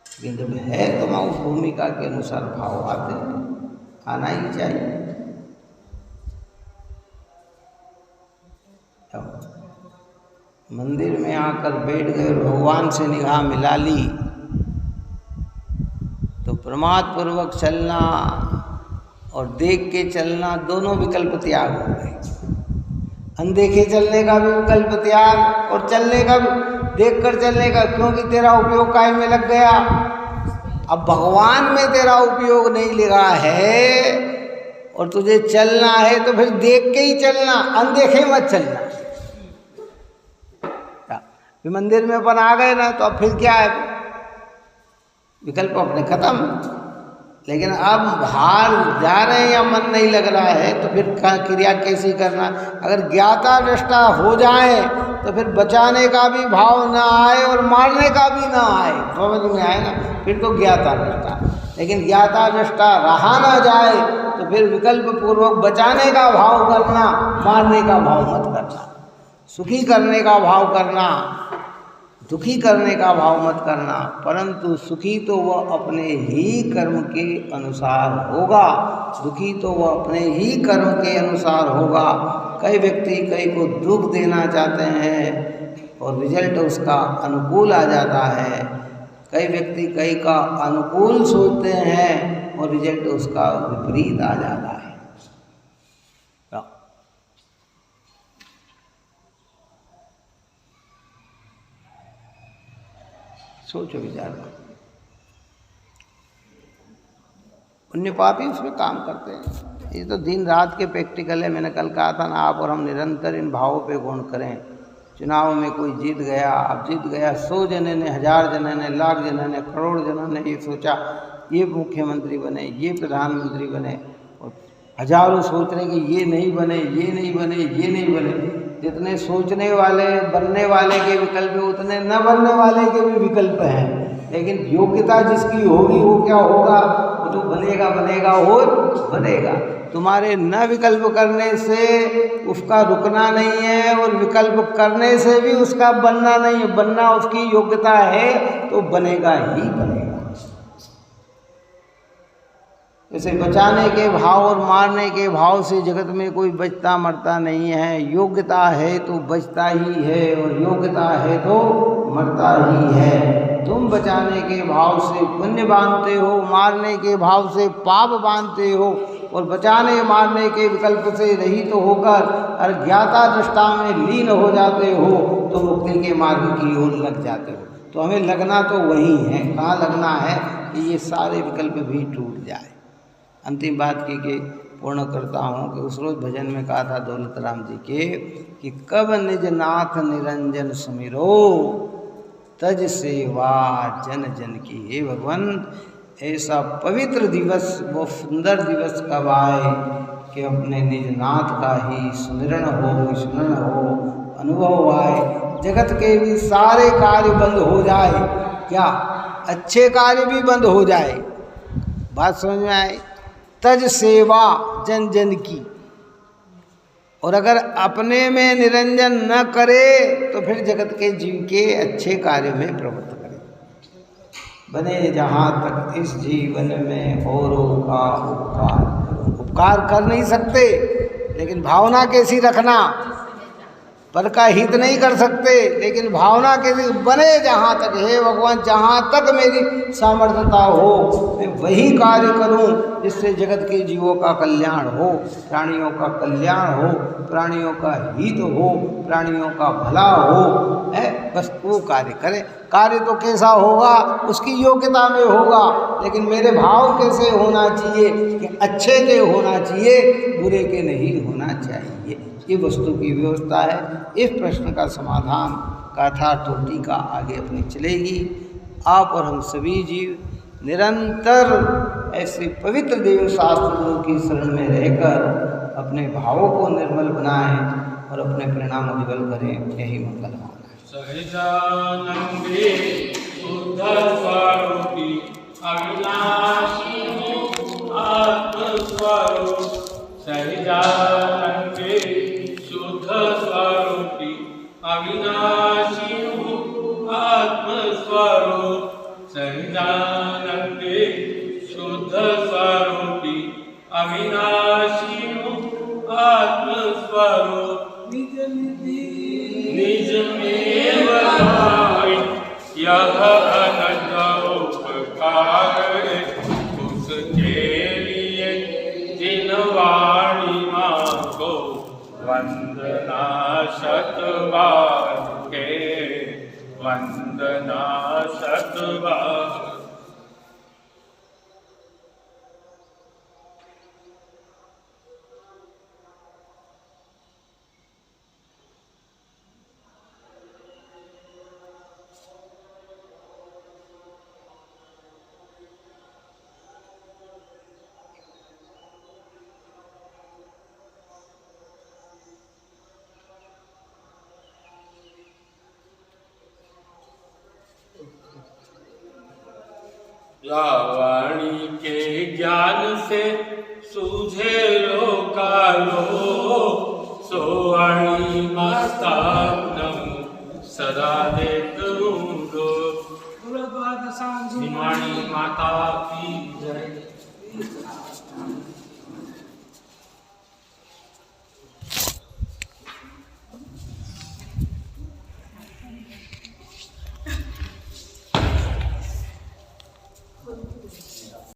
लेकिन जब है तो मैं उस भूमिका के अनुसार भाव आते हैं, आना ही चाहिए। मंदिर में आकर बैठ गए, भगवान से निगाह मिला ली तो प्रमाद पूर्वक चलना और देख के चलना दोनों विकल्प त्याग हो गए। अनदेखे चलने का भी विकल्प त्याग और चलने का भी, देख कर चलने का, क्योंकि तेरा उपयोग काय में लग गया। अब भगवान में तेरा उपयोग नहीं लगा है और तुझे चलना है तो फिर देख के ही चलना, अनदेखे मत चलना। फिर मंदिर में अपन आ गए ना तो अब फिर क्या है, विकल्प अपने खत्म। लेकिन अब बाहर जा रहे हैं या मन नहीं लग रहा है तो फिर क्रिया कैसी करना। अगर ज्ञाता दृष्टा हो जाए तो फिर बचाने का भी भाव ना आए और मारने का भी ना आए, समझ में आए ना, फिर तो ज्ञाता दृष्टा। लेकिन ज्ञाता दृष्टा रहा ना जाए तो फिर विकल्प पूर्वक बचाने का भाव करना, मारने का भाव मत करना, सुखी करने का भाव करना, दुखी करने का भाव मत करना। परंतु सुखी तो वह अपने ही कर्म के अनुसार होगा, दुखी तो वह अपने ही कर्म के अनुसार होगा। कई व्यक्ति कई को दुख देना चाहते हैं और रिजल्ट उसका अनुकूल आ जाता है, कई व्यक्ति कई का अनुकूल सोचते हैं और रिजल्ट उसका विपरीत आ जाता है। सोचो, विचार करो। पुण्य पापी उसमें काम करते हैं। ये तो दिन रात के प्रैक्टिकल है। मैंने कल कहा था ना, आप और हम निरंतर इन भावों पे गौण करें। चुनाव में कोई जीत गया, अब जीत गया, 100 जने ने, 1000 जने ने, लाख जने ने, करोड़ जनों ने ये सोचा ये मुख्यमंत्री बने, ये प्रधानमंत्री बने, और हजारों सोच रहे कि ये नहीं बने, ये नहीं बने, ये नहीं बने। जितने सोचने वाले, बनने वाले के विकल्प है, उतने न बनने वाले के भी विकल्प हैं। लेकिन योग्यता जिसकी होगी वो क्या होगा, वो तो बनेगा और बनेगा। तुम्हारे न विकल्प करने से उसका रुकना नहीं है और विकल्प करने से भी उसका बनना नहीं है। बनना उसकी योग्यता है तो बनेगा ही बनेगा। जैसे बचाने के भाव और मारने के भाव से जगत में कोई बचता मरता नहीं है। योग्यता है तो बचता ही है और योग्यता है तो मरता ही है। तुम बचाने के भाव से पुण्य बांधते हो, मारने के भाव से पाप बांधते हो, और बचाने मारने के विकल्प से रहित तो होकर अज्ञाता दृष्टा में लीन हो जाते हो तो मुक्ति के मार्ग की ओर लग जाते हो। तो हमें लगना तो वही है। कहाँ लगना है कि ये सारे विकल्प भी टूट जाए। अंतिम बात की पूर्ण करता हूँ कि उस रोज भजन में कहा था दौलत राम जी के कि कब निज नाथ निरंजन सुमिरो तज सेवा जन जन की। हे भगवान, ऐसा पवित्र दिवस, वो सुंदर दिवस कब आए कि अपने निज नाथ का ही सुमिरण हो, स्मरण हो, अनुभव आए, जगत के भी सारे कार्य बंद हो जाए। क्या अच्छे कार्य भी बंद हो जाए। बात समझ में आए। तज सेवा जन जन की। और अगर अपने में निरंजन न करे तो फिर जगत के जीव के अच्छे कार्य में प्रवृत्त करे। बने जहाँ तक इस जीवन में औरों का उपकार कर नहीं सकते, लेकिन भावना कैसी रखना, पर का हित नहीं कर सकते, लेकिन भावना के बने जहाँ तक, हे भगवान जहाँ तक मेरी सामर्थ्यता हो मैं वही कार्य करूं जिससे जगत के जीवों का कल्याण हो, प्राणियों का कल्याण हो, प्राणियों का हित हो, प्राणियों का भला हो, है बस वो कार्य करे। कार्य तो कैसा होगा उसकी योग्यता में होगा, लेकिन मेरे भाव कैसे होना चाहिए कि अच्छे के होना चाहिए, बुरे के नहीं होना चाहिए। ये वस्तु की व्यवस्था है। इस प्रश्न का समाधान गाथा टीका आगे अपनी चलेगी। आप और हम सभी जीव निरंतर ऐसे पवित्र देव शास्त्रों की शरण में रहकर अपने भावों को निर्मल बनाएं और अपने परिणाम उज्ज्वल करें। यही मंगल भावना है। सहजानंदे शुद्ध स्वरूपी अविनाशी आत्मस्वरूप, सहजानंदे शुद्ध स्वरूपी अविनाशी आत्मस्वरूप, सहजानंदे शुद्ध स्वरूपी अविनाशी आत्मस्वरूप, निज में वहाय यह अनंत उपकार उसके लिए जिन वाणी मांगो वंदना शतबार के, वंदना शतबार। वाणी के ज्ञान से सूझे लोकालो, सो वाणी माता नमो सदा देत वाणी माता की